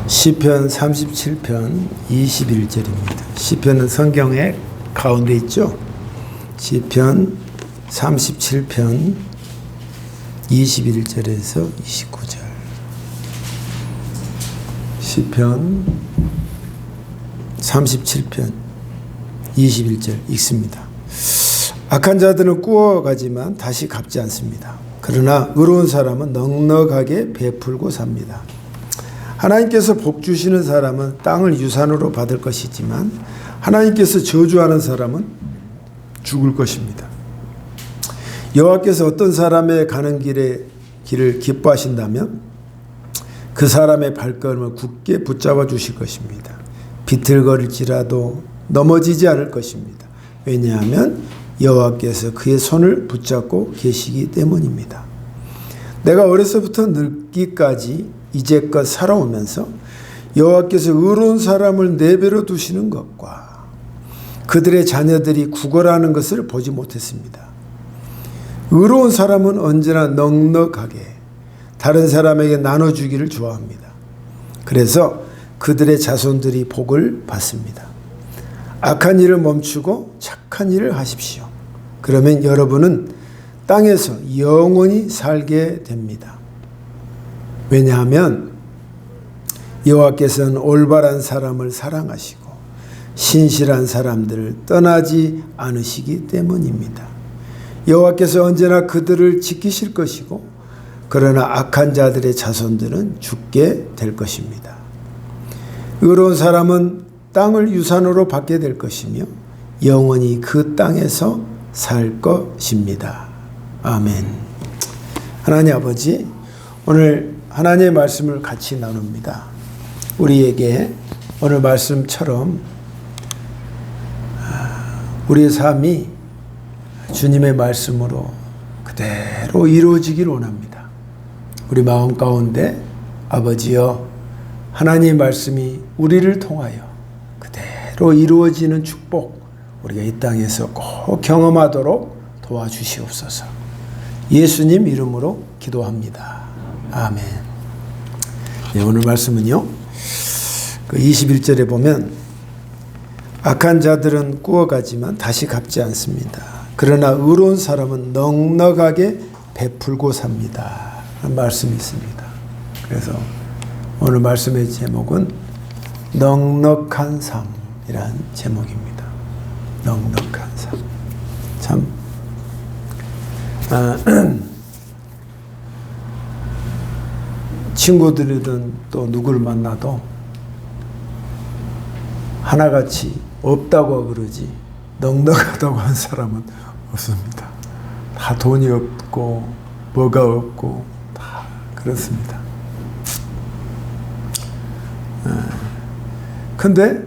시편 37편 21절입니다. 시편은 성경의 가운데 있죠. 시편 37편 21절에서 29절. 시편 37편 21절 읽습니다. 악한 자들은 꾸어가지만 다시 갚지 않습니다. 그러나 의로운 사람은 넉넉하게 베풀고 삽니다. 하나님께서 복 주시는 사람은 땅을 유산으로 받을 것이지만 하나님께서 저주하는 사람은 죽을 것입니다. 여호와께서 어떤 사람의 가는 길을 기뻐하신다면 그 사람의 발걸음을 굳게 붙잡아 주실 것입니다. 비틀거릴지라도 넘어지지 않을 것입니다. 왜냐하면 여호와께서 그의 손을 붙잡고 계시기 때문입니다. 내가 어려서부터 늙기까지 이제껏 살아오면서 여호와께서 의로운 사람을 내버려 두시는 것과 그들의 자녀들이 구걸하는 것을 보지 못했습니다. 의로운 사람은 언제나 넉넉하게 다른 사람에게 나눠주기를 좋아합니다. 그래서 그들의 자손들이 복을 받습니다. 악한 일을 멈추고 착한 일을 하십시오. 그러면 여러분은 땅에서 영원히 살게 됩니다. 왜냐하면 여호와께서는 올바른 사람을 사랑하시고 신실한 사람들을 떠나지 않으시기 때문입니다. 여호와께서 언제나 그들을 지키실 것이고 그러나 악한 자들의 자손들은 죽게 될 것입니다. 의로운 사람은 땅을 유산으로 받게 될 것이며 영원히 그 땅에서 살 것입니다. 아멘. 하나님 아버지, 오늘 하나님의 말씀을 같이 나눕니다. 우리에게 오늘 말씀처럼 우리의 삶이 주님의 말씀으로 그대로 이루어지길 원합니다. 우리 마음 가운데 아버지여, 하나님의 말씀이 우리를 통하여 그대로 이루어지는 축복 우리가 이 땅에서 꼭 경험하도록 도와주시옵소서. 예수님 이름으로 기도합니다. 아멘. 네, 오늘 말씀은요, 그 21절에 보면 악한 자들은 꾸어가지만 다시 갚지 않습니다. 그러나 의로운 사람은 넉넉하게 베풀고 삽니다. 라는 말씀이 있습니다. 그래서 오늘 말씀의 제목은 넉넉한 삶이라는 제목입니다. 넉넉한 삶. 참 친구들이든 또 누구를 만나도 하나같이 없다고 그러지 넉넉하다고 한 사람은 없습니다. 다 돈이 없고 뭐가 없고 다 그렇습니다. 근데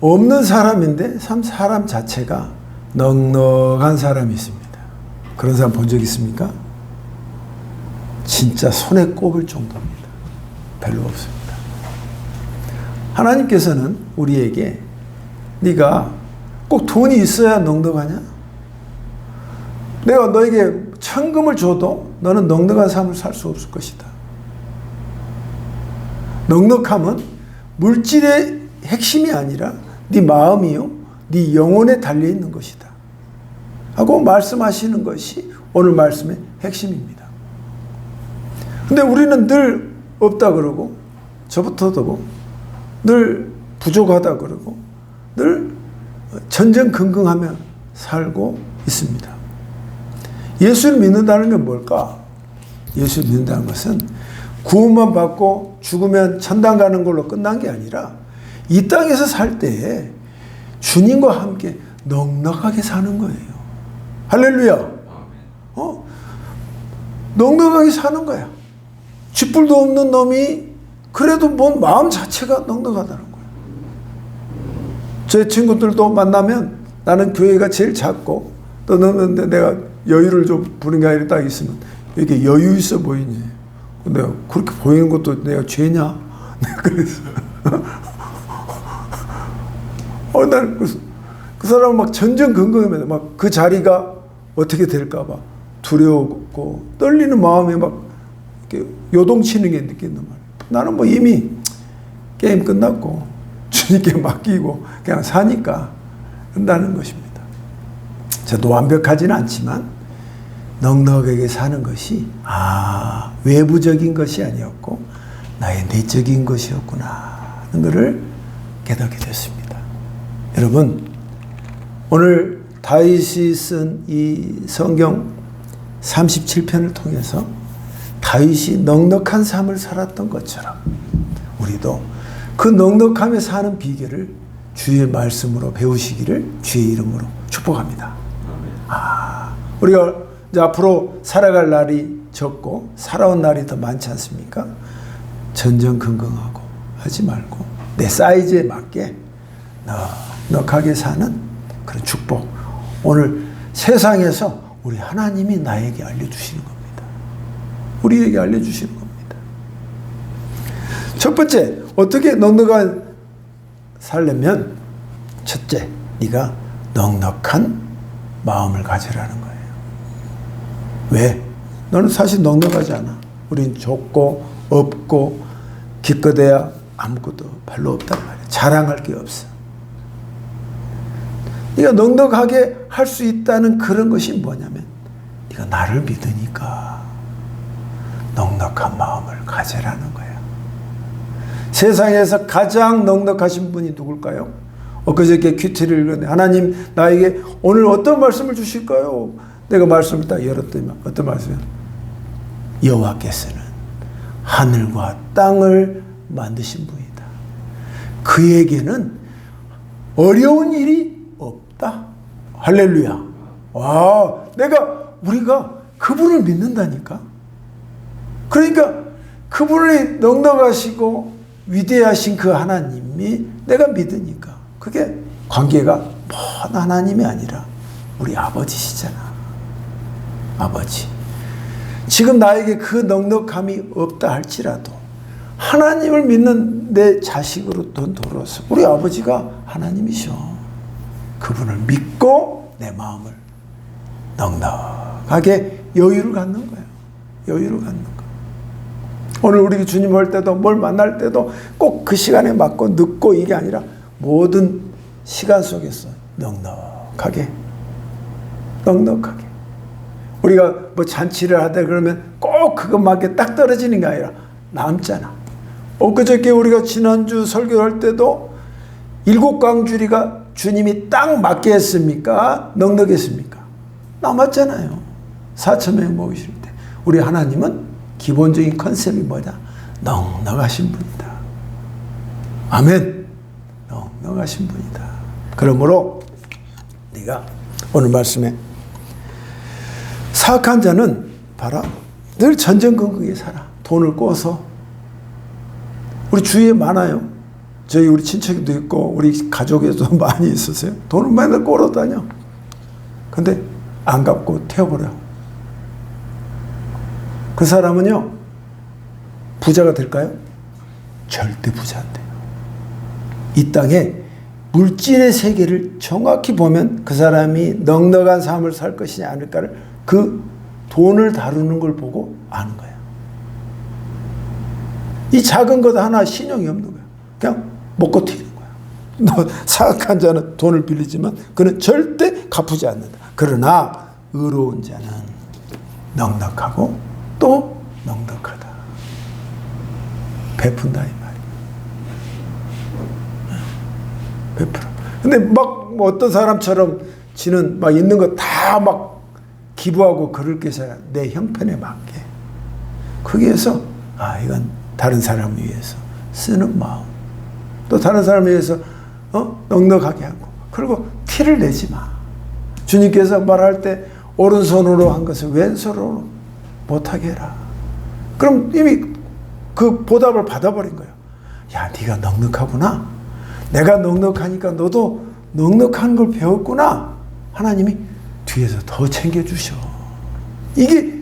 없는 사람인데 사람 자체가 넉넉한 사람이 있습니다. 그런 사람 본 적 있습니까? 진짜 손에 꼽을 정도입니다. 별로 없습니다. 하나님께서는 우리에게 네가 꼭 돈이 있어야 넉넉하냐? 내가 너에게 천금을 줘도 너는 넉넉한 삶을 살 수 없을 것이다. 넉넉함은 물질의 핵심이 아니라 네 마음이요, 네 영혼에 달려있는 것이다 하고 말씀하시는 것이 오늘 말씀의 핵심입니다. 근데 우리는 늘 없다 그러고 저부터도 늘 부족하다 그러고 늘 전전긍긍하며 살고 있습니다. 예수를 믿는다는 게 뭘까? 예수를 믿는다는 것은 구원만 받고 죽으면 천당 가는 걸로 끝난 게 아니라 이 땅에서 살 때에 주님과 함께 넉넉하게 사는 거예요. 할렐루야. 넉넉하게 사는 거야. 쥐뿔도 없는 놈이 그래도 뭐 마음 자체가 넉넉하다는 거야. 제 친구들도 만나면 나는 교회가 제일 작고 또 너는 내가 여유를 좀 부린 게 아니라 딱 있으면 이렇게 여유 있어 보이니. 내가 그렇게 보이는 것도 내가 죄냐? 그래서 난 그 사람은 막 전전긍긍하면서 막 그 자리가 어떻게 될까봐 두려웠고 떨리는 마음에 막 이렇게 요동치는 게 느낀단 말이에요. 나는 뭐 이미 게임 끝났고 주님께 맡기고 그냥 사니까 한다는 것입니다. 저도 완벽하지는 않지만 넉넉하게 사는 것이 외부적인 것이 아니었고 나의 내적인 것이었구나 하는 것을 깨닫게 됐습니다. 여러분, 오늘 다윗이 쓴 이 성경 37편을 통해서 다윗이 넉넉한 삶을 살았던 것처럼 우리도 그 넉넉함에 사는 비결을 주의 말씀으로 배우시기를 주의 이름으로 축복합니다. 우리가 이제 앞으로 살아갈 날이 적고 살아온 날이 더 많지 않습니까? 전전긍긍하고 하지 말고 내 사이즈에 맞게 넉넉하게 사는 그런 축복, 오늘 세상에서 우리 하나님이 나에게 알려주시는 겁니다. 우리에게 알려주시는 겁니다. 첫 번째, 어떻게 넉넉한 살려면 첫째, 네가 넉넉한 마음을 가지라는 거예요. 왜? 너는 사실 넉넉하지 않아. 우린 좁고 없고 기껏해야 아무것도 별로 없단 말이야. 자랑할 게 없어. 네가 넉넉하게 할 수 있다는 그런 것이 뭐냐면 네가 나를 믿으니까 넉넉한 마음을 가지라는 거야. 세상에서 가장 넉넉하신 분이 누굴까요? 엊그저께 큐티를 읽었는데 하나님 나에게 오늘 어떤 말씀을 주실까요? 내가 말씀을 딱 열었더니 어떤 말씀이요? 여호와께서는 하늘과 땅을 만드신 분이다. 그에게는 어려운 일이 없다. 할렐루야. 와, 우리가 그분을 믿는다니까. 그러니까 그분이 넉넉하시고 위대하신 그 하나님이 내가 믿으니까 그게 관계가 먼 하나님이 아니라 우리 아버지시잖아. 아버지. 지금 나에게 그 넉넉함이 없다 할지라도 하나님을 믿는 내 자식으로 돌아서 우리 아버지가 하나님이셔. 그분을 믿고 내 마음을 넉넉하게 여유를 갖는 거예요. 여유를 갖는 거. 오늘 우리 주님 올 때도 뭘 만날 때도 꼭 그 시간에 맞고 늦고 이게 아니라 모든 시간 속에서 넉넉하게 우리가 뭐 잔치를 하다 그러면 꼭 그것만게 딱 떨어지는 게 아니라 남잖아. 엊그저께 우리가 지난주 설교할 때도 7광주리가 주님이 딱 맞게 했습니까? 넉넉했습니까? 남았잖아요. 4,000명 모이실 때. 우리 하나님은 기본적인 컨셉이 뭐냐? 넉넉하신 분이다. 아멘. 넉넉하신 분이다. 그러므로 네가 오늘 말씀에 사악한 자는 봐라. 늘 전전긍긍하게 살아. 돈을 꿔서. 우리 주위에 많아요. 우리 친척도 있고 우리 가족에도 많이 있었어요. 돈을 맨날 꿔러 다녀. 근데 안 갚고 태워버려. 그 사람은요, 부자가 될까요? 절대 부자 안 돼요. 이 땅에 물질의 세계를 정확히 보면 그 사람이 넉넉한 삶을 살 것이냐 아닐까를 그 돈을 다루는 걸 보고 아는 거예요. 이 작은 것 하나 신용이 없는 거예요. 그냥 먹고 튀는 거야. 사악한 자는 돈을 빌리지만 그는 절대 갚지 않는다. 그러나 의로운 자는 넉넉하고 또 넉넉하다. 베푼다 이 말이야. 베풀어. 근데 막 어떤 사람처럼 지는 막 있는 거 다 막 기부하고 그럴 게 아니라 내 형편에 맞게. 거기에서 이건 다른 사람을 위해서 쓰는 마음. 또 다른 사람을 위해서 넉넉하게 하고. 그리고 티를 내지 마. 주님께서 말할 때 오른손으로 한 것을 왼손으로 못하게 해라. 그럼 이미 그 보답을 받아버린 거예요. 야, 네가 넉넉하구나. 내가 넉넉하니까 너도 넉넉한 걸 배웠구나. 하나님이 뒤에서 더 챙겨주셔. 이게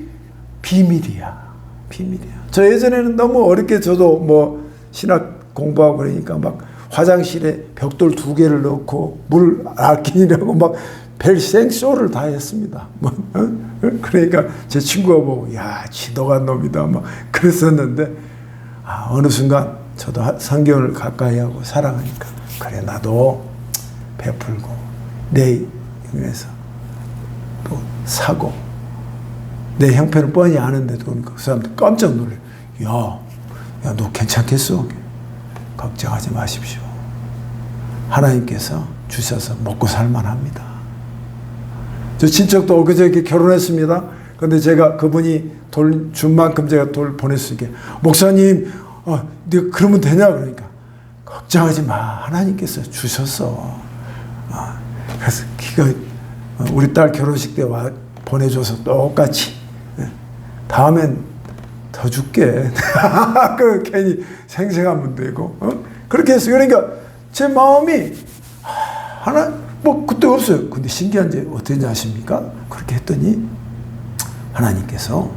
비밀이야. 비밀이야. 저 예전에는 너무 어렵게 저도 뭐 신학 공부하고 그러니까 막 화장실에 벽돌 2개를 넣고 물 아끼려고 막 별생쇼를 다 했습니다. 그러니까 제 친구가 보고 야, 지도가 놈이다 막 그랬었는데 어느 순간 저도 성경을 가까이 하고 사랑하니까 그래 나도 베풀고 내 영에서 또 사고 내 형편을 뻔히 아는데도 그 사람들 깜짝 놀래. 야, 너 괜찮겠어? 걱정하지 마십시오. 하나님께서 주셔서 먹고 살만합니다. 저 친척도 엊그저께 결혼했습니다. 근데 제가 그분이 돌 준 만큼 제가 돌 보냈으니까 목사님, 네가 그러면 되냐? 그러니까 걱정하지 마. 하나님께서 주셨어. 그래서 우리 딸 결혼식 때 보내줘서 똑같이 다음엔 더 줄게. 그 괜히 생생하면 되고 그렇게 했어요. 그러니까 제 마음이 그때 없어요. 근데 신기한지 어떻게 아십니까? 그렇게 했더니 하나님께서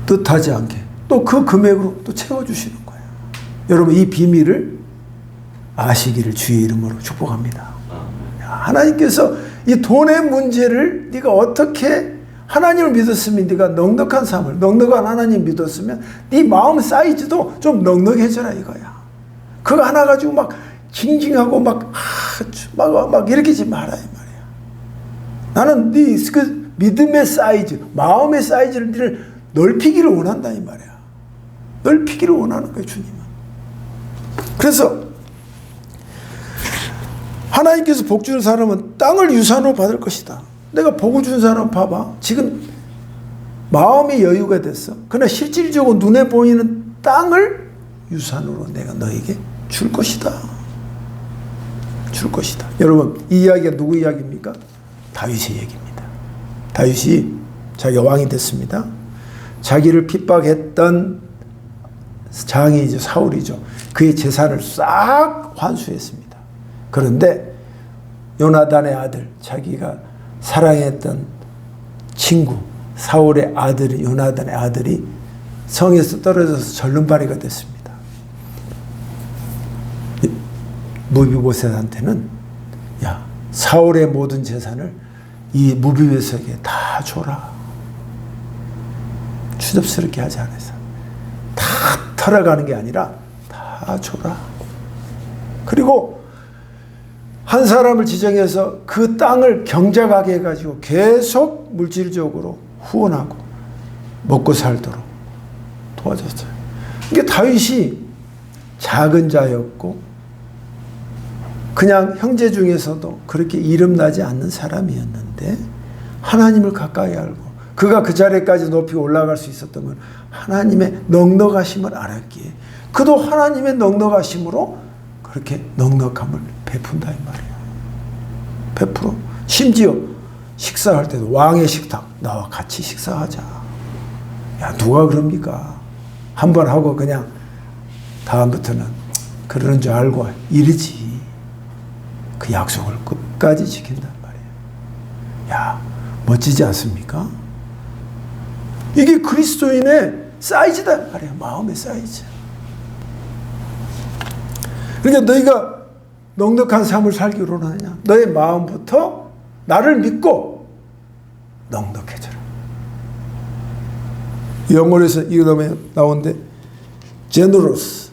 뜻하지 않게 또 그 금액으로 또 채워주시는 거예요. 여러분 이 비밀을 아시기를 주의 이름으로 축복합니다. 하나님께서 이 돈의 문제를 네가 어떻게 하나님을 믿었으면 네가 넉넉한 삶을 넉넉한 하나님 믿었으면 네 마음 사이즈도 좀 넉넉해져라 이거야. 그거 하나 가지고 막 징징하고 막 이렇게 하지 마라 이 말이야. 나는 네 그 믿음의 사이즈, 마음의 사이즈를 넓히기를 원한다 이 말이야. 넓히기를 원하는 거예요 주님은. 그래서 하나님께서 복 주는 사람은 땅을 유산으로 받을 것이다. 내가 복을 주는 사람 봐봐. 지금 마음의 여유가 됐어. 그러나 실질적으로 눈에 보이는 땅을 유산으로 내가 너에게 줄 것이다. 줄 것이다. 여러분 이 이야기가 누구 이야기입니까? 다윗의 얘기입니다. 다윗이 자기가 왕이 됐습니다. 자기를 핍박했던 장이죠. 사울이죠. 그의 재산을 싹 환수했습니다. 그런데 요나단의 아들, 자기가 사랑했던 친구 사울의 아들이 요나단의 아들이 성에서 떨어져서 절름발이가 됐습니다. 무비보셋한테는 야 사울의 모든 재산을 이 무비보셋에게 다 줘라. 추접스럽게 하지 않아서 다 털어가는 게 아니라 다 줘라. 그리고 한 사람을 지정해서 그 땅을 경작하게 해가지고 계속 물질적으로 후원하고 먹고 살도록 도와줬어요. 이게 다윗이 작은 자였고 그냥 형제 중에서도 그렇게 이름나지 않는 사람이었는데 하나님을 가까이 알고 그가 그 자리까지 높이 올라갈 수 있었던 건 하나님의 넉넉하심을 알았기에 그도 하나님의 넉넉하심으로 그렇게 넉넉함을 베푼다 이 말이에요. 베풀어. 심지어 식사할 때도 왕의 식탁 나와 같이 식사하자. 야 누가 그럽니까? 한 번 하고 그냥 다음부터는 그러는 줄 알고 이르지. 그 약속을 끝까지 지킨단 말이에요. 야 멋지지 않습니까? 이게 그리스도인의 사이즈다 말이에요. 마음의 사이즈. 그러니까 너희가 넉넉한 삶을 살기로 하느냐? 너의 마음부터 나를 믿고 넉넉해져라. 영어에서 이 다음에 나오는데 generous,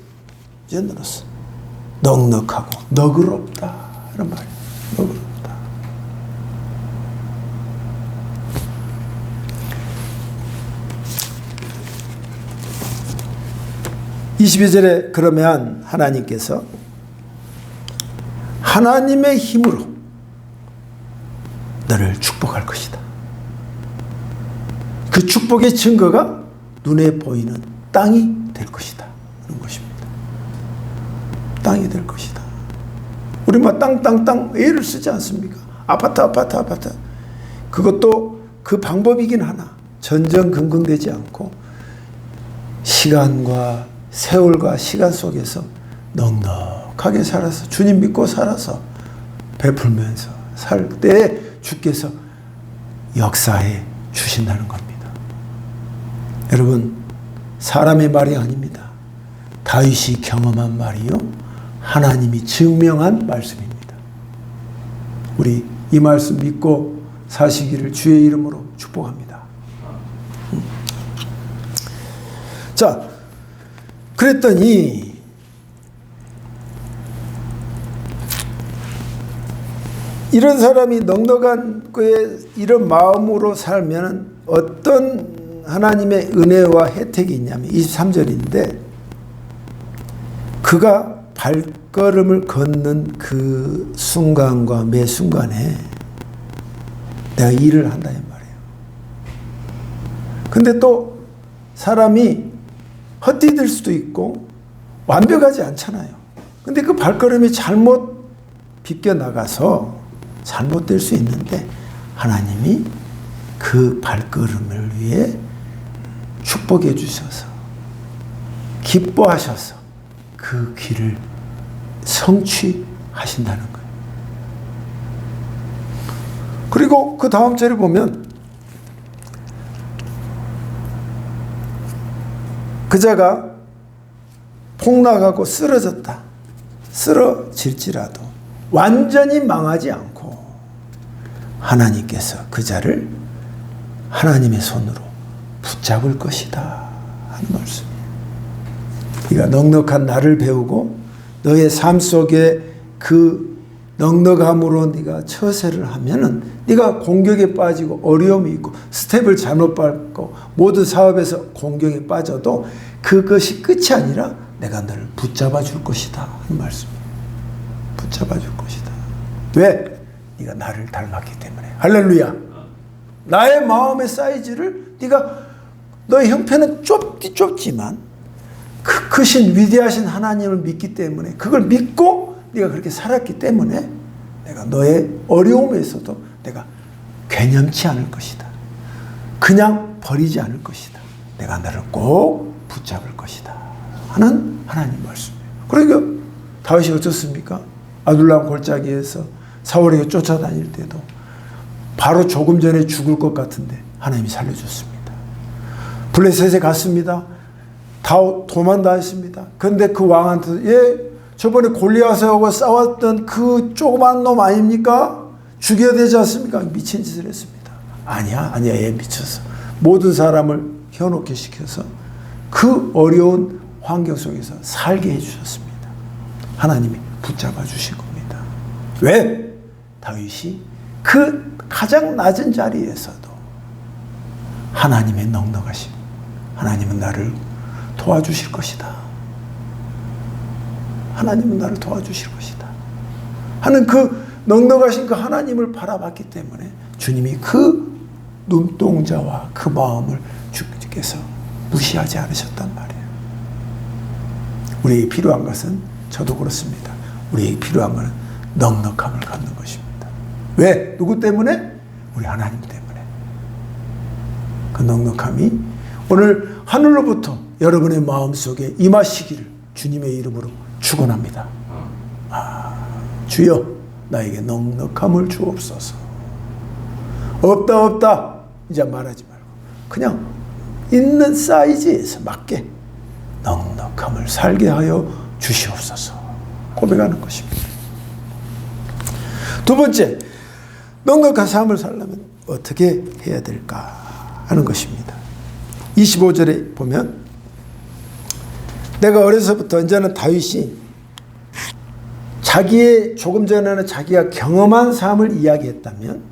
넉넉하고 너그럽다 이런 말이에요. 너그럽다. 22절에 그러면 하나님께서 하나님의 힘으로 너를 축복할 것이다. 그 축복의 증거가 눈에 보이는 땅이 될 것이다. 그런 것입니다. 땅이 될 것이다. 우리 막 땅 애를 쓰지 않습니까? 아파트. 그것도 그 방법이긴 하나 전전긍긍되지 않고 시간과 세월과 시간 속에서 넉넉하게 살아서 주님 믿고 살아서 베풀면서 살 때 주께서 역사해 주신다는 겁니다. 여러분 사람의 말이 아닙니다. 다윗이 경험한 말이요 하나님이 증명한 말씀입니다. 우리 이 말씀 믿고 사시기를 주의 이름으로 축복합니다. 자, 그랬더니 이런 사람이 넉넉한 그의 이런 마음으로 살면 어떤 하나님의 은혜와 혜택이 있냐면 23절인데 그가 발걸음을 걷는 그 순간과 매 순간에 내가 일을 한다 이 말이에요. 근데 또 사람이 헛디딜 수도 있고 완벽하지 않잖아요. 근데 그 발걸음이 잘못 비껴나가서 잘못될 수 있는데 하나님이 그 발걸음을 위해 축복해 주셔서 기뻐하셔서 그 길을 성취하신다는 거예요. 그리고 그 다음 절에 보면 그자가 폭락하고 쓰러졌다. 쓰러질지라도 완전히 망하지 않고 하나님께서 그자를 하나님의 손으로 붙잡을 것이다 하는 말씀이에요. 네가 넉넉한 나를 배우고 너의 삶 속에 그 넉넉함으로 네가 처세를 하면은 네가 공격에 빠지고 어려움이 있고 스텝을 잘못 밟고 모든 사업에서 공격에 빠져도 그것이 끝이 아니라 내가 너를 붙잡아 줄 것이다 하는 말씀이에요. 붙잡아 줄 것이다. 왜? 네가 나를 닮았기 때문에. 할렐루야. 나의 마음의 사이즈를 네가 너의 형편은 좁지만 그 크신 위대하신 하나님을 믿기 때문에 그걸 믿고 네가 그렇게 살았기 때문에 내가 너의 어려움에서도 내가 괴념치 않을 것이다. 그냥 버리지 않을 것이다. 내가 너를 꼭 붙잡을 것이다 하는 하나님 말씀이에요. 그러니까 다윗이 어떻습니까? 아둘람 골짜기에서 사울에게 쫓아다닐 때도 바로 조금 전에 죽을 것 같은데 하나님이 살려줬습니다. 블레셋에 갔습니다. 다 도망다녔습니다. 그런데 그 왕한테 저번에 골리앗하고 싸웠던 그 조그만 놈 아닙니까? 죽여야 되지 않습니까? 미친 짓을 했습니다. 아니야 얘 미쳤어. 모든 사람을 현혹케 시켜서 그 어려운 환경 속에서 살게 해주셨습니다. 하나님이 붙잡아 주신 겁니다. 왜? 다윗이 그 가장 낮은 자리에서도 하나님의 넉넉하심, 하나님은 나를 도와주실 것이다. 하나님은 나를 도와주실 것이다 하는 그 넉넉하신 그 하나님을 바라봤기 때문에 주님이 그 눈동자와 그 마음을 주께서 무시하지 않으셨단 말이에요. 우리에게 필요한 것은 저도 그렇습니다. 우리에게 필요한 것은 넉넉함을 갖는 것입니다. 왜? 누구 때문에? 우리 하나님 때문에. 그 넉넉함이 오늘 하늘로부터 여러분의 마음속에 임하시기를 주님의 이름으로 축원합니다. 주여 나에게 넉넉함을 주옵소서. 없다 이제 말하지 말고 그냥 있는 사이즈에서 맞게 넉넉함을 살게 하여 주시옵소서 고백하는 것입니다. 두 번째, 넉넉한 삶을 살려면 어떻게 해야 될까 하는 것입니다. 25절에 보면 내가 어려서부터 이제는 다윗이 자기의 조금 전에는 자기가 경험한 삶을 이야기했다면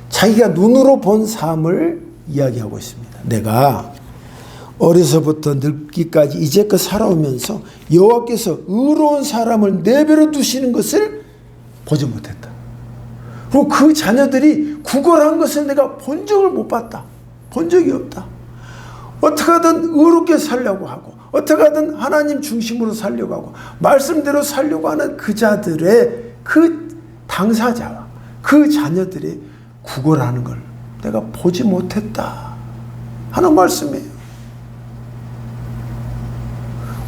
자기가 눈으로 본 삶을 이야기하고 있습니다. 내가 어려서부터 늙기까지 이제껏 살아오면서 여호와께서 의로운 사람을 내버려 두시는 것을 보지 못했다. 그리고 그 자녀들이 구걸한 것을 내가 본 적을 못 봤다. 본 적이 없다. 어떻게 하든 의롭게 살려고 하고 어떻게 하든 하나님 중심으로 살려고 하고 말씀대로 살려고 하는 그 자들의 그 당사자와 그 자녀들이 구걸하는 걸 내가 보지 못했다 하는 말씀이에요.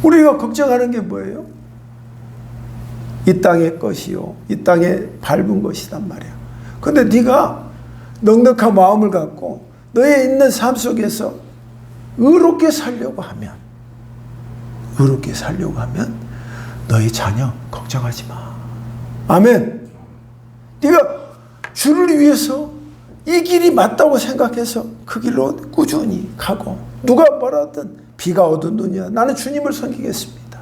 우리가 걱정하는 게 뭐예요? 이 땅의 것이요 이 땅에 밟은 것이단 말이야. 그런데 네가 넉넉한 마음을 갖고 너의 있는 삶 속에서 의롭게 살려고 하면 너의 자녀 걱정하지 마. 아멘. 네가 주를 위해서 이 길이 맞다고 생각해서 그 길로 꾸준히 가고 누가 뭐라든 비가 오든 눈이 와 나는 주님을 섬기겠습니다.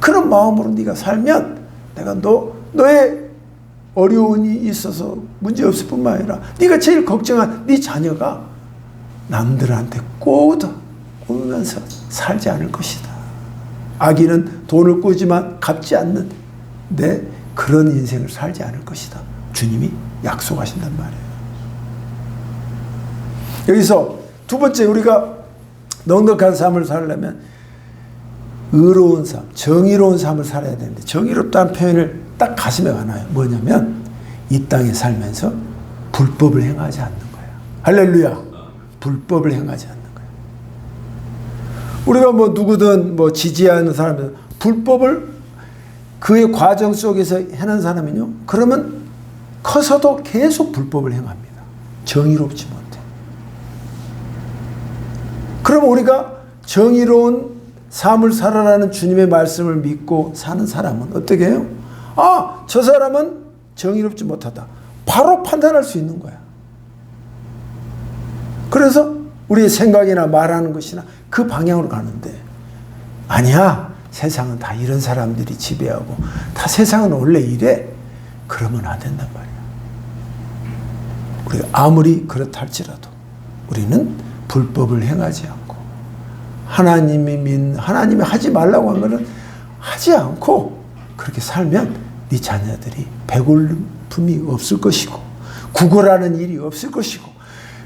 그런 마음으로 네가 살면 내가 너의 어려움이 있어서 문제 없을 뿐만 아니라 네가 제일 걱정한 네 자녀가 남들한테 꼬우면서 살지 않을 것이다. 아기는 돈을 꾸지만 갚지 않는 내 그런 인생을 살지 않을 것이다. 주님이 약속하신단 말이에요. 여기서 두 번째, 우리가 넉넉한 삶을 살려면 의로운 삶, 정의로운 삶을 살아야 되는데, 정의롭다는 표현을 딱 가슴에 와놔요. 뭐냐면 이 땅에 살면서 불법을 행하지 않는 거예요. 할렐루야. 불법을 행하지 않는 거예요. 우리가 뭐 누구든 뭐 지지하는 사람은 불법을 그의 과정 속에서 해는 사람은요, 그러면 커서도 계속 불법을 행합니다. 정의롭지 못해. 그럼 우리가 정의로운 삶을 살아라는 주님의 말씀을 믿고 사는 사람은 어떻게 해요? 아, 저 사람은 정의롭지 못하다. 바로 판단할 수 있는 거야. 그래서 우리의 생각이나 말하는 것이나 그 방향으로 가는데, 아니야, 세상은 다 이런 사람들이 지배하고 다 세상은 원래 이래. 그러면 안 된단 말이야. 우리가 아무리 그렇다 할지라도 우리는 불법을 행하지 않고 하나님이 하지 말라고 한 것은 하지 않고 그렇게 살면 네 자녀들이 배고픔이 없을 것이고 구걸하는 일이 없을 것이고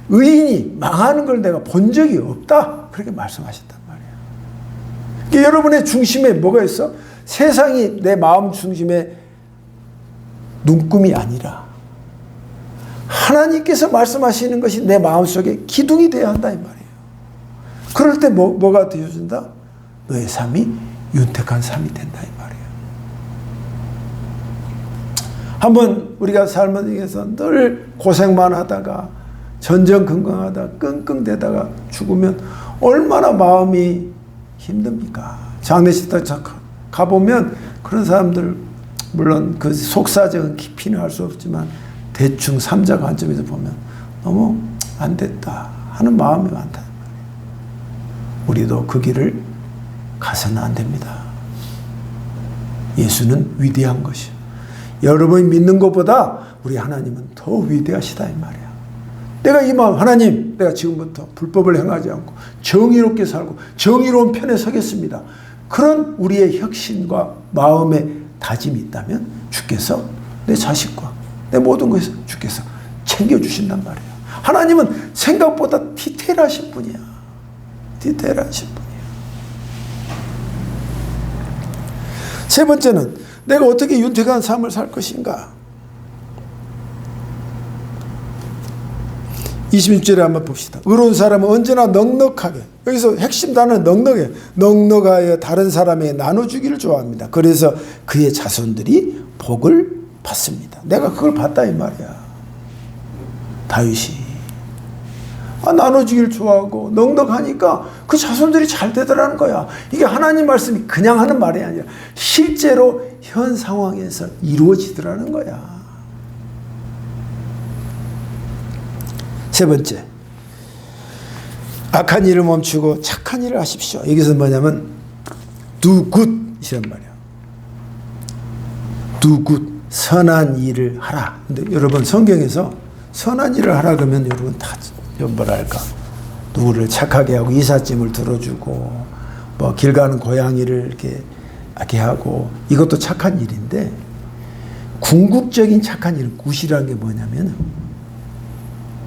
의인이 망하는 걸 내가 본 적이 없다. 그렇게 말씀하셨단 말이에요. 그러니까 여러분의 중심에 뭐가 있어? 세상이 내 마음 중심에 눈금이 아니라 하나님께서 말씀하시는 것이 내 마음속에 기둥이 되어야 한다 이 말이에요. 그럴 때 뭐가 되어준다? 너의 삶이 윤택한 삶이 된다 이 말이에요. 한번 우리가 삶에서 늘 고생만 하다가 전전긍긍하다 끙끙대다가 죽으면 얼마나 마음이 힘듭니까? 장례식 가보면 그런 사람들, 물론 그 속사정은 깊이는 알 수 없지만 대충 삼자 관점에서 보면 너무 안 됐다 하는 마음이 많다. 우리도 그 길을 가서는 안 됩니다. 예수는 위대한 것이요. 여러분이 믿는 것보다 우리 하나님은 더 위대하시다 이 말이야. 내가 이 마음, 하나님, 내가 지금부터 불법을 행하지 않고 정의롭게 살고 정의로운 편에 서겠습니다. 그런 우리의 혁신과 마음의 다짐이 있다면 주께서 내 자식과 내 모든 것을 주께서 챙겨주신단 말이에요. 하나님은 생각보다 디테일하신 분이야. 디테일하신 분이야. 세 번째는 내가 어떻게 윤택한 삶을 살 것인가. 26절에 한번 봅시다. 의로운 사람은 언제나 넉넉하게, 여기서 핵심 단어는 넉넉해. 넉넉하여 다른 사람에게 나눠주기를 좋아합니다. 그래서 그의 자손들이 복을 받습니다. 내가 그걸 봤다 이 말이야. 다윗이 나눠주기를 좋아하고 넉넉하니까 그 자손들이 잘 되더라는 거야. 이게 하나님 말씀이 그냥 하는 말이 아니라 실제로 현 상황에서 이루어지더라는 거야. 세 번째, 악한 일을 멈추고 착한 일을 하십시오. 여기서 뭐냐면 do good 이란 말이야. do good, 선한 일을 하라. 근데 여러분 성경에서 선한 일을 하라 그러면 여러분 다 뭐랄까, 누구를 착하게 하고 이삿짐을 들어주고 뭐 길 가는 고양이를 이렇게 하고, 이것도 착한 일인데 궁극적인 착한 일은 굿이라는 게 뭐냐면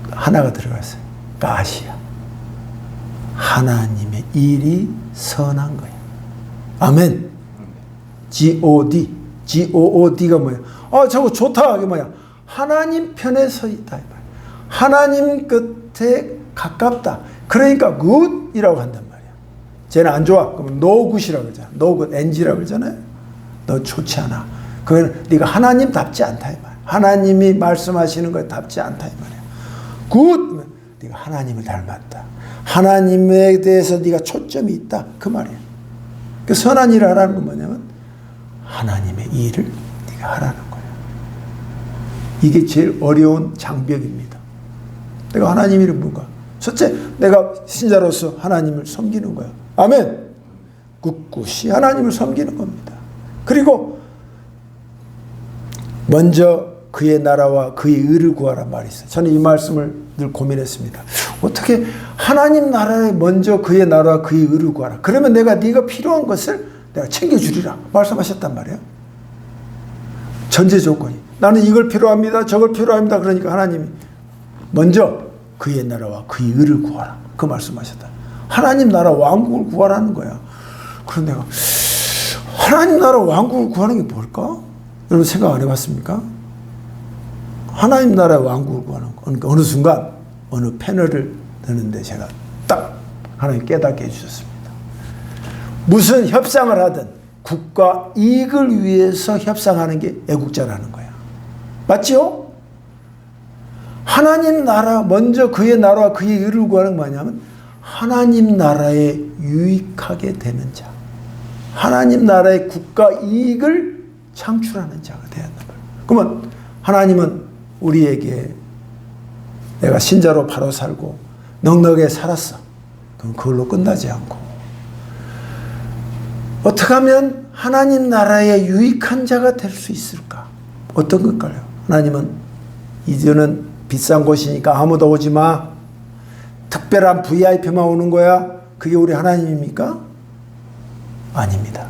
하나가 들어갔어요. 가시야. 하나님의 일이 선한 거야. 아멘. G-O-D. G-O-O-D가 뭐야? 저거 좋다. 이게 뭐야? 하나님 편에 서 있다. 하나님 끝에 가깝다. 그러니까 굿이라고 한단 말이야. 쟤는 안 좋아. 그러면 no good이라고 그러잖아. no good, NG라고 그러잖아요. 너 좋지 않아. 그건 네가 하나님답지 않다 이 말이야. 하나님이 말씀하시는 거에 답지 않다 이 말이야. 굿! 네가 하나님을 닮았다. 하나님에 대해서 네가 초점이 있다. 그 말이야. 그 선한 일을 하라는 건 뭐냐면 하나님의 일을 네가 하라는 거야. 이게 제일 어려운 장벽입니다. 내가 하나님 일은 뭔가? 첫째, 내가 신자로서 하나님을 섬기는 거야. 아멘. 꿋꿋이 하나님을 섬기는 겁니다. 그리고 먼저 그의 나라와 그의 의를 구하란 말이 있어요. 저는 이 말씀을 늘 고민했습니다. 어떻게 하나님 나라에 먼저 그의 나라와 그의 의를 구하라. 그러면 네가 필요한 것을 내가 챙겨주리라 말씀하셨단 말이에요. 전제 조건이. 나는 이걸 필요합니다. 저걸 필요합니다. 그러니까 하나님이 먼저 그의 나라와 그의 의를 구하라. 그 말씀하셨다. 하나님 나라 왕국을 구하라는 거야. 그런데 내가 하나님 나라 왕국을 구하는 게 뭘까? 여러분 생각 안 해봤습니까? 하나님 나라의 왕국을 구하는 거. 그러니까 어느 순간 어느 패널을 듣는데 제가 딱 하나님 깨닫게 해주셨습니다. 무슨 협상을 하든 국가 이익을 위해서 협상하는 게 애국자라는 거야. 맞죠? 하나님 나라 먼저 그의 나라와 그의 의를 구하는 게 뭐냐면 하나님 나라에 유익하게 되는 자, 하나님 나라의 국가 이익을 창출하는 자가 되야 한단 말이에요. 그러면 하나님은 우리에게 내가 신자로 바로 살고 넉넉하게 살았어. 그럼 그걸로 끝나지 않고 어떻게 하면 하나님 나라에 유익한 자가 될 수 있을까? 어떤 걸까요? 하나님은 이제는 비싼 곳이니까 아무도 오지 마. 특별한 VIP만 오는 거야. 그게 우리 하나님입니까? 아닙니다.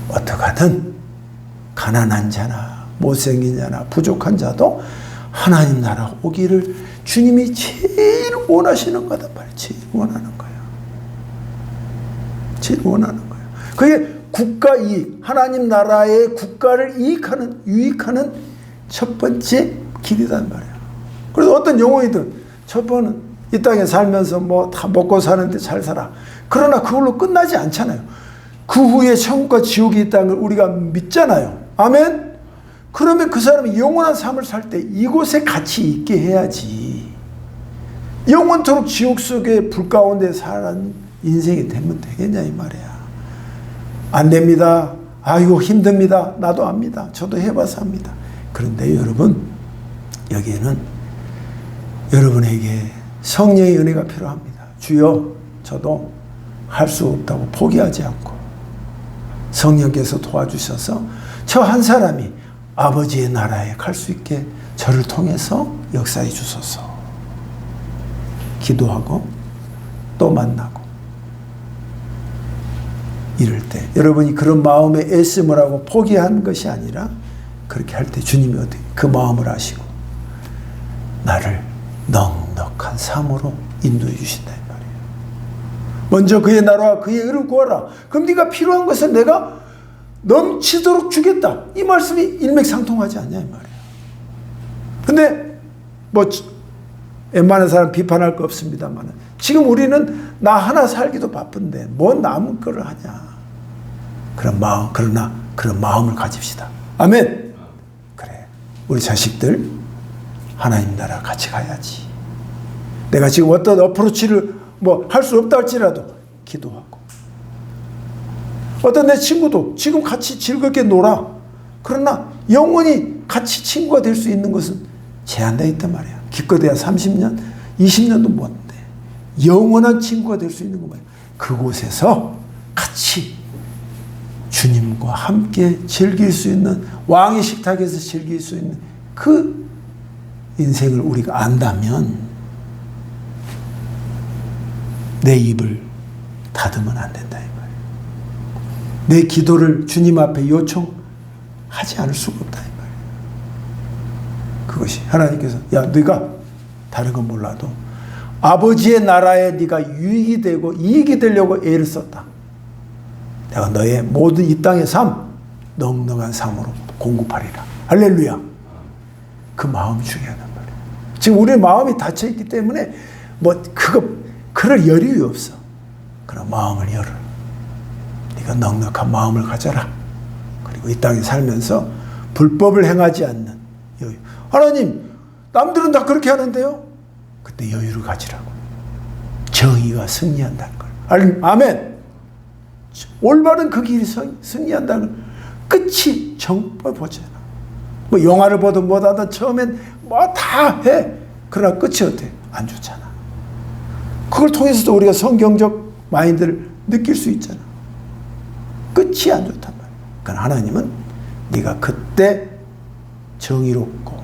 어떡하든 가난한 자나 못생긴 자나 부족한 자도 하나님 나라 오기를 주님이 제일 원하시는 거단 말이에요. 제일 원하는 거예요. 제일 원하는 거예요. 그게 국가 이익, 하나님 나라의 국가를 유익하는 첫 번째 길이란 말이에요. 그래서 어떤 영혼이든 첫 번은 이 땅에 살면서 뭐 다 먹고 사는데 잘 살아. 그러나 그걸로 끝나지 않잖아요. 그 후에 천국과 지옥이 있다는 걸 우리가 믿잖아요. 아멘? 그러면 그 사람이 영원한 삶을 살 때 이곳에 같이 있게 해야지. 영원토록 지옥 속에 불 가운데 사는 인생이 되면 되겠냐 이 말이야. 안 됩니다. 아이고 힘듭니다. 나도 압니다. 저도 해봐서 합니다. 그런데 여러분 여기에는 여러분에게 성령의 은혜가 필요합니다. 주여 저도 할 수 없다고 포기하지 않고 성령께서 도와주셔서 저 한 사람이 아버지의 나라에 갈 수 있게 저를 통해서 역사해 주소서. 기도하고 또 만나고 이럴 때 여러분이 그런 마음에 애씀을 하고 포기한 것이 아니라 그렇게 할 때 주님이 어떻게 그 마음을 아시고 나를 넉넉한 삶으로 인도해 주신다 이 말이에요. 먼저 그의 나라와 그의 의를 구하라. 그럼 네가 필요한 것을 내가 넘치도록 주겠다. 이 말씀이 일맥상통하지 않냐 이 말이에요. 근데 뭐 웬만한 사람 비판할 거 없습니다만 지금 우리는 나 하나 살기도 바쁜데 뭔 남은 거를 하냐. 그러나 그런 마음을 가집시다. 아멘. 그래 우리 자식들 하나님 나라 같이 가야지. 내가 지금 어떤 어프로치를 뭐 할 수 없다 할지라도 기도하고 어떤 내 친구도 지금 같이 즐겁게 놀아. 그러나 영원히 같이 친구가 될 수 있는 것은 제한되어 있단 말이야. 기껏해야 30년, 20년도 못돼. 영원한 친구가 될 수 있는 거 말이야. 그곳에서 같이 주님과 함께 즐길 수 있는 왕의 식탁에서 즐길 수 있는 그 인생을 우리가 안다면 내 입을 닫으면 안 된다 이 말이에요. 내 기도를 주님 앞에 요청하지 않을 수가 없다 이 말이에요. 그것이 하나님께서 야 네가 다른 건 몰라도 아버지의 나라에 네가 유익이 되고 이익이 되려고 애를 썼다. 내가 너의 모든 이 땅의 삶 넉넉한 삶으로 공급하리라. 할렐루야. 그 마음이 중요하단 말이에요. 지금 우리의 마음이 닫혀있기 때문에 뭐 그럴 여력이 없어. 그런 마음을 열어. 네가 넉넉한 마음을 가져라. 그리고 이 땅에 살면서 불법을 행하지 않는 여유. 하나님 남들은 다 그렇게 하는데요. 그때 여유를 가지라고. 정의가 승리한다는 걸. 아멘. 올바른 그 길이 승리한다는 걸. 끝이 정말 보잖아. 뭐 영화를 보든 뭐하든 처음엔 뭐 다 해. 그러나 끝이 어때? 안 좋잖아. 그걸 통해서도 우리가 성경적 마인드를 느낄 수 있잖아. 끝이 안 좋단 말이야. 그러니까 하나님은 네가 그때 정의롭고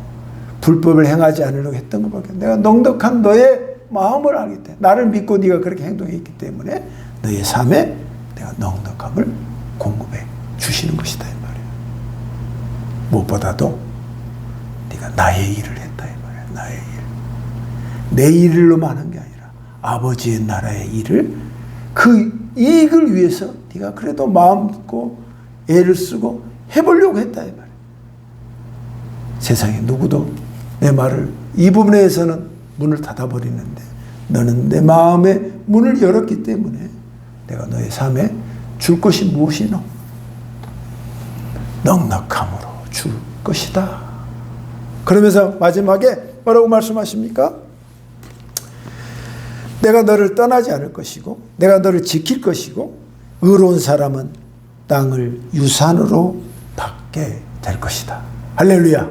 불법을 행하지 않으려고 했던 것밖에, 내가 넉넉한 너의 마음을 알기 때문에, 나를 믿고 네가 그렇게 행동했기 때문에 너의 삶에 내가 넉넉함을 공급해 주시는 것이다 이 말이야. 무엇보다도 네가 나의 일을 했다 이 말이야. 나의 일. 내 일로만 한 게 아니라 아버지의 나라의 일을, 그 이익을 위해서 네가 그래도 마음 먹고 애를 쓰고 해보려고 했다 이 말이야. 세상에 누구도 내 말을 이 부분에 대해서는 문을 닫아버리는데, 너는 내 마음에 문을 열었기 때문에 내가 너의 삶에 줄 것이 무엇이노? 넉넉함으로 줄 것이다. 그러면서 마지막에 뭐라고 말씀하십니까? 내가 너를 떠나지 않을 것이고 내가 너를 지킬 것이고 의로운 사람은 땅을 유산으로 받게 될 것이다. 할렐루야.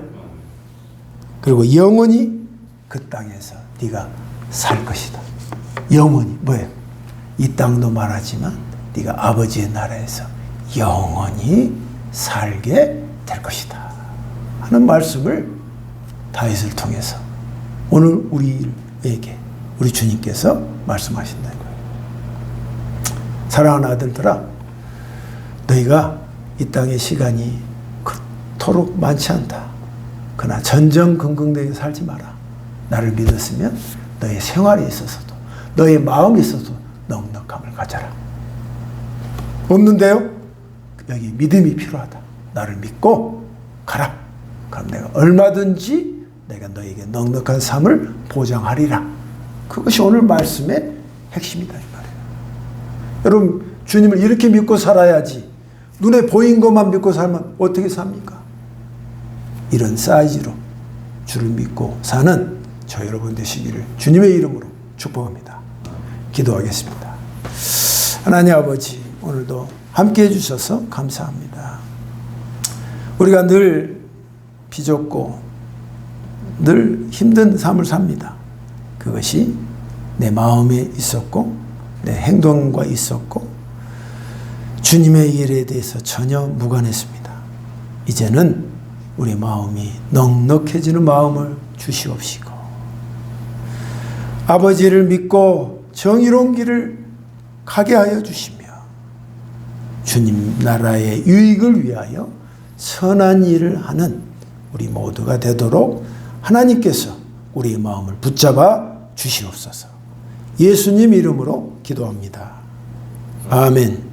그리고 영원히 그 땅에서 네가 살 것이다. 영원히 뭐예요? 이 땅도 말하지만 네가 아버지의 나라에서 영원히 살게 될 것이다 하는 말씀을 다윗을 통해서 오늘 우리에게 우리 주님께서 말씀하신다는 거예요. 사랑하는 아들들아, 너희가 이 땅의 시간이 그토록 많지 않다. 그러나 전전긍긍되게 살지 마라. 나를 믿었으면 너의 생활에 있어서도 너의 마음에 있어서도 넉넉함을 가져라. 없는데요? 여기 믿음이 필요하다. 나를 믿고 가라. 그럼 내가 얼마든지 내가 너에게 넉넉한 삶을 보장하리라. 그것이 오늘 말씀의 핵심이다 이 말이에요. 여러분, 주님을 이렇게 믿고 살아야지. 눈에 보인 것만 믿고 살면 어떻게 삽니까? 이런 사이즈로 주를 믿고 사는 저 여러분 되시기를 주님의 이름으로 축복합니다. 기도하겠습니다. 하나님 아버지, 오늘도 함께해 주셔서 감사합니다. 우리가 늘 비좁고 늘 힘든 삶을 삽니다. 그것이 내 마음에 있었고 내 행동과 있었고 주님의 일에 대해서 전혀 무관했습니다. 이제는 우리 마음이 넉넉해지는 마음을 주시옵시고 아버지를 믿고 정의로운 길을 가게 하여 주시며 주님 나라의 유익을 위하여 선한 일을 하는 우리 모두가 되도록 하나님께서 우리의 마음을 붙잡아 주시옵소서. 예수님 이름으로 기도합니다. 아멘.